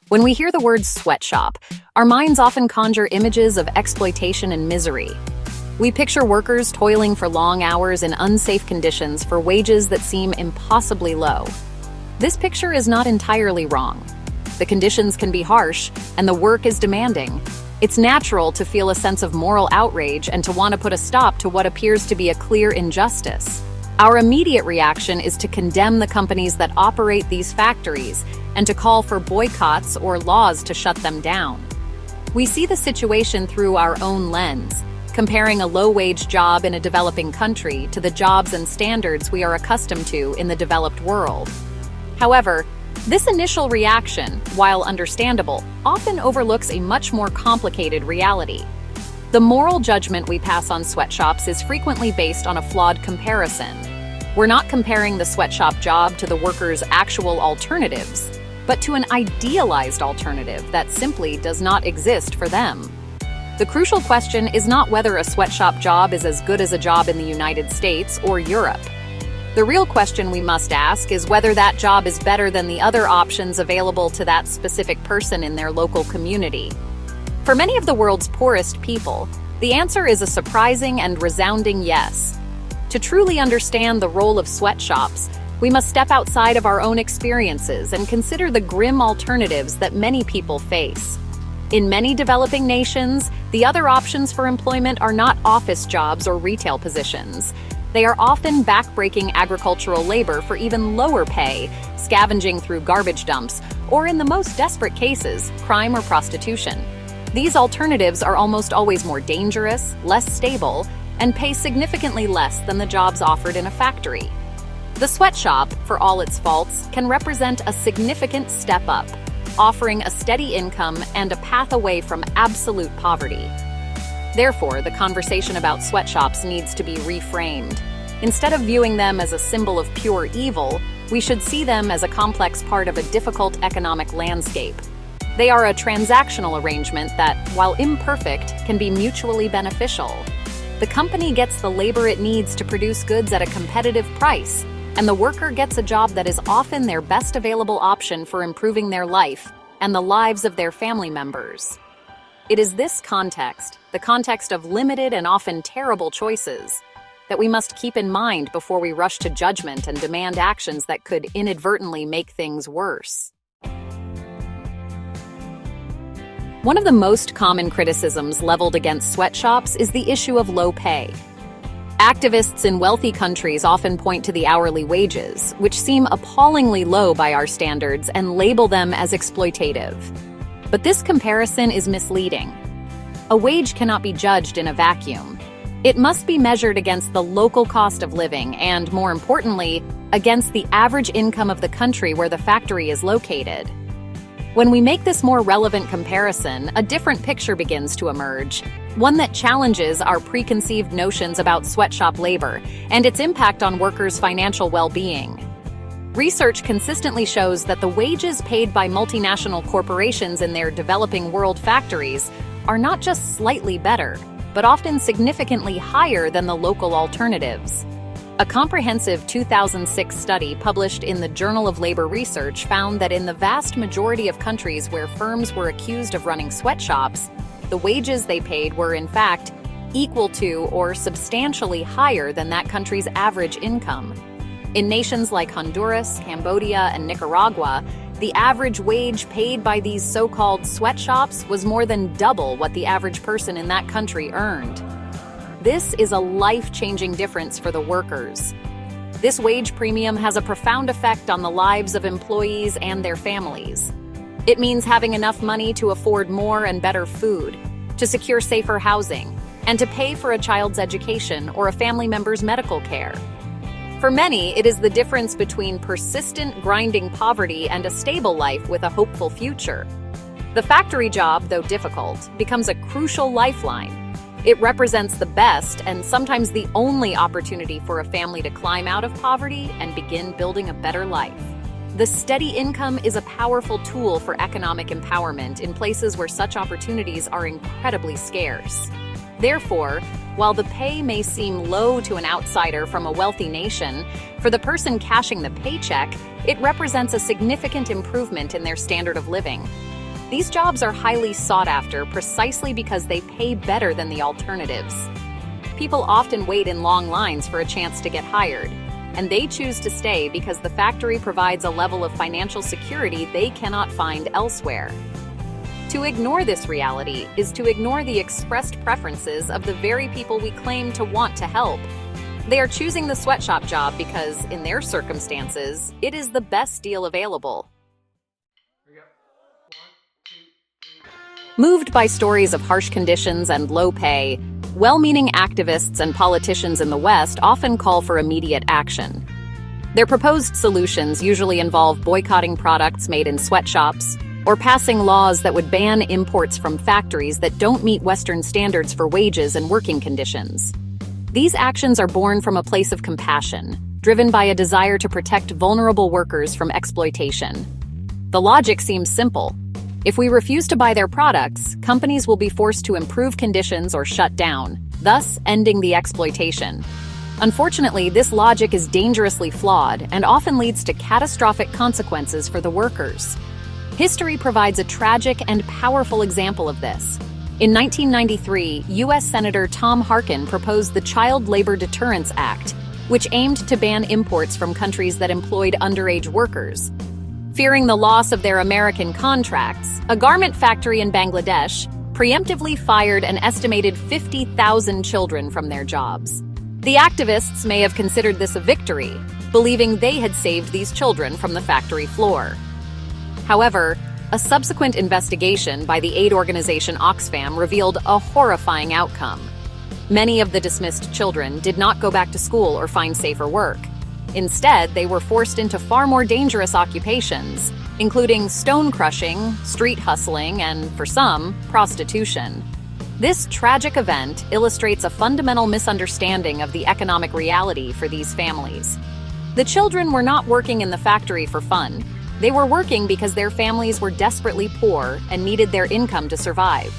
When we hear the word sweatshop, our minds often conjure images of exploitation and misery. We picture workers toiling for long hours in unsafe conditions for wages that seem impossibly low. This picture is not entirely wrong. The conditions can be harsh, and the work is demanding. It's natural to feel a sense of moral outrage and to want to put a stop to what appears to be a clear injustice. Our immediate reaction is to condemn the companies that operate these factories and to call for boycotts or laws to shut them down. We see the situation through our own lens, comparing a low-wage job in a developing country to the jobs and standards we are accustomed to in the developed world. However, this initial reaction, while understandable, often overlooks a much more complicated reality. The moral judgment we pass on sweatshops is frequently based on a flawed comparison. We're not comparing the sweatshop job to the worker's actual alternatives, but to an idealized alternative that simply does not exist for them. The crucial question is not whether a sweatshop job is as good as a job in the United States or Europe. The real question we must ask is whether that job is better than the other options available to that specific person in their local community. For many of the world's poorest people, the answer is a surprising and resounding yes. To truly understand the role of sweatshops, we must step outside of our own experiences and consider the grim alternatives that many people face. In many developing nations, the other options for employment are not office jobs or retail positions. They are often backbreaking agricultural labor for even lower pay, scavenging through garbage dumps, or in the most desperate cases, crime or prostitution. These alternatives are almost always more dangerous, less stable, and pay significantly less than the jobs offered in a factory. The sweatshop, for all its faults, can represent a significant step up, offering a steady income and a path away from absolute poverty. Therefore, the conversation about sweatshops needs to be reframed. Instead of viewing them as a symbol of pure evil, we should see them as a complex part of a difficult economic landscape. They are a transactional arrangement that, while imperfect, can be mutually beneficial. The company gets the labor it needs to produce goods at a competitive price, and the worker gets a job that is often their best available option for improving their life and the lives of their family members. It is this context, the context of limited and often terrible choices, that we must keep in mind before we rush to judgment and demand actions that could inadvertently make things worse. One of the most common criticisms leveled against sweatshops is the issue of low pay. Activists in wealthy countries often point to the hourly wages, which seem appallingly low by our standards, and label them as exploitative. But this comparison is misleading. A wage cannot be judged in a vacuum. It must be measured against the local cost of living and, more importantly, against the average income of the country where the factory is located. When we make this more relevant comparison, a different picture begins to emerge, one that challenges our preconceived notions about sweatshop labor and its impact on workers' financial well-being. Research consistently shows that the wages paid by multinational corporations in their developing world factories are not just slightly better, but often significantly higher than the local alternatives. A comprehensive 2006 study published in the Journal of Labor Research found that in the vast majority of countries where firms were accused of running sweatshops, the wages they paid were in fact equal to or substantially higher than that country's average income. In nations like Honduras, Cambodia, and Nicaragua, the average wage paid by these so-called sweatshops was more than double what the average person in that country earned. This is a life-changing difference for the workers. This wage premium has a profound effect on the lives of employees and their families. It means having enough money to afford more and better food, to secure safer housing, and to pay for a child's education or a family member's medical care. For many, it is the difference between persistent, grinding poverty and a stable life with a hopeful future. The factory job, though difficult, becomes a crucial lifeline. It represents the best and sometimes the only opportunity for a family to climb out of poverty and begin building a better life. The steady income is a powerful tool for economic empowerment in places where such opportunities are incredibly scarce. Therefore, while the pay may seem low to an outsider from a wealthy nation, for the person cashing the paycheck, it represents a significant improvement in their standard of living. These jobs are highly sought after precisely because they pay better than the alternatives. People often wait in long lines for a chance to get hired, and they choose to stay because the factory provides a level of financial security they cannot find elsewhere. To ignore this reality is to ignore the expressed preferences of the very people we claim to want to help. They are choosing the sweatshop job because, in their circumstances, it is the best deal available. Moved by stories of harsh conditions and low pay, well-meaning activists and politicians in the West often call for immediate action. Their proposed solutions usually involve boycotting products made in sweatshops or passing laws that would ban imports from factories that don't meet Western standards for wages and working conditions. These actions are born from a place of compassion, driven by a desire to protect vulnerable workers from exploitation. The logic seems simple. If we refuse to buy their products, companies will be forced to improve conditions or shut down, thus ending the exploitation. Unfortunately, this logic is dangerously flawed and often leads to catastrophic consequences for the workers. History provides a tragic and powerful example of this. In 1993, U.S. Senator Tom Harkin proposed the Child Labor Deterrence Act, which aimed to ban imports from countries that employed underage workers. Fearing the loss of their American contracts, a garment factory in Bangladesh preemptively fired an estimated 50,000 children from their jobs. The activists may have considered this a victory, believing they had saved these children from the factory floor. However, a subsequent investigation by the aid organization Oxfam revealed a horrifying outcome. Many of the dismissed children did not go back to school or find safer work. Instead, they were forced into far more dangerous occupations, including stone crushing, street hustling, and, for some, prostitution. This tragic event illustrates a fundamental misunderstanding of the economic reality for these families. The children were not working in the factory for fun. They were working because their families were desperately poor and needed their income to survive.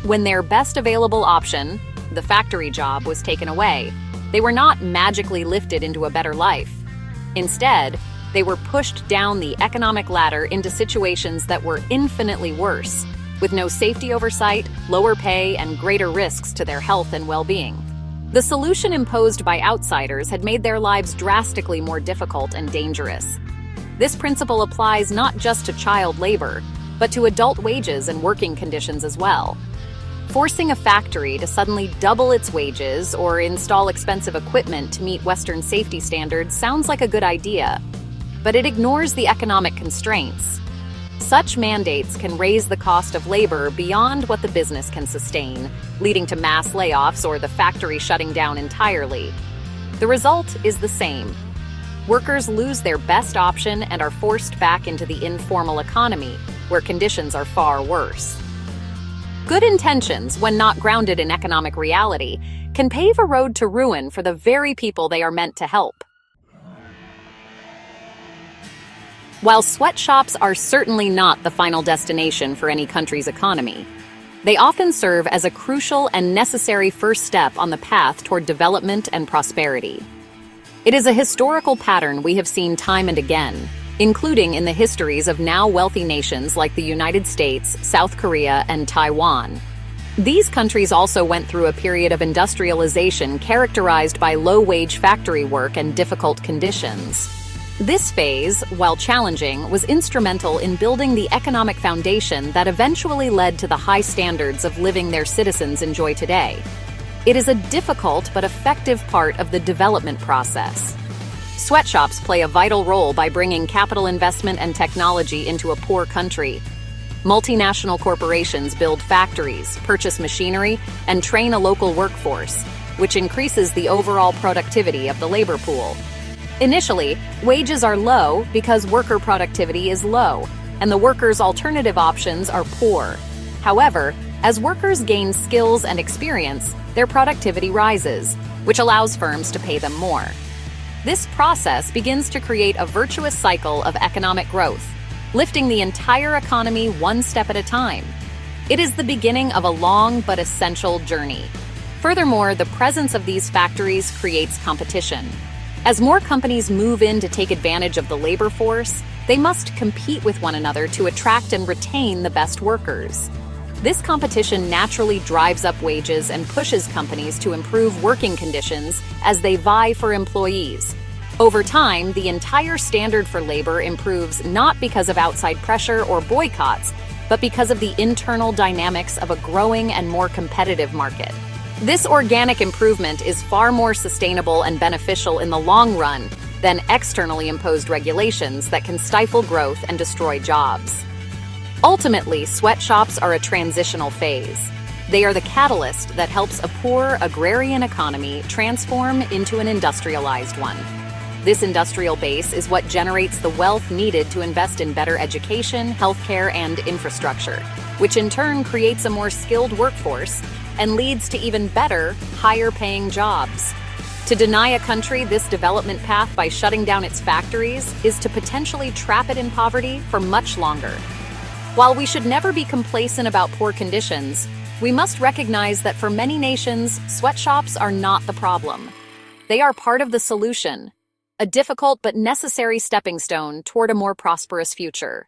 When their best available option, the factory job, was taken away, they were not magically lifted into a better life. Instead, they were pushed down the economic ladder into situations that were infinitely worse, with no safety oversight, lower pay, and greater risks to their health and well-being. The solution imposed by outsiders had made their lives drastically more difficult and dangerous. This principle applies not just to child labor, but to adult wages and working conditions as well. Forcing a factory to suddenly double its wages or install expensive equipment to meet Western safety standards sounds like a good idea, but it ignores the economic constraints. Such mandates can raise the cost of labor beyond what the business can sustain, leading to mass layoffs or the factory shutting down entirely. The result is the same. Workers lose their best option and are forced back into the informal economy, where conditions are far worse. Good intentions, when not grounded in economic reality, can pave a road to ruin for the very people they are meant to help. While sweatshops are certainly not the final destination for any country's economy, they often serve as a crucial and necessary first step on the path toward development and prosperity. It is a historical pattern we have seen time and again, including in the histories of now wealthy nations like the United States, South Korea, and Taiwan. These countries also went through a period of industrialization characterized by low-wage factory work and difficult conditions. This phase, while challenging, was instrumental in building the economic foundation that eventually led to the high standards of living their citizens enjoy today. It is a difficult but effective part of the development process. Sweatshops play a vital role by bringing capital investment and technology into a poor country. Multinational corporations build factories, purchase machinery, and train a local workforce, which increases the overall productivity of the labor pool. Initially, wages are low because worker productivity is low, and the workers' alternative options are poor. However, as workers gain skills and experience, their productivity rises, which allows firms to pay them more. This process begins to create a virtuous cycle of economic growth, lifting the entire economy one step at a time. It is the beginning of a long but essential journey. Furthermore, the presence of these factories creates competition. As more companies move in to take advantage of the labor force, They must compete with one another to attract and retain the best workers. This competition naturally drives up wages and pushes companies to improve working conditions as they vie for employees. Over time, the entire standard for labor improves not because of outside pressure or boycotts, but because of the internal dynamics of a growing and more competitive market. This organic improvement is far more sustainable and beneficial in the long run than externally imposed regulations that can stifle growth and destroy jobs. Ultimately, sweatshops are a transitional phase. They are the catalyst that helps a poor agrarian economy transform into an industrialized one. This industrial base is what generates the wealth needed to invest in better education, healthcare, and infrastructure, which in turn creates a more skilled workforce and leads to even better, higher-paying jobs. To deny a country this development path by shutting down its factories is to potentially trap it in poverty for much longer. While we should never be complacent about poor conditions, we must recognize that for many nations, sweatshops are not the problem. They are part of the solution, a difficult but necessary stepping stone toward a more prosperous future.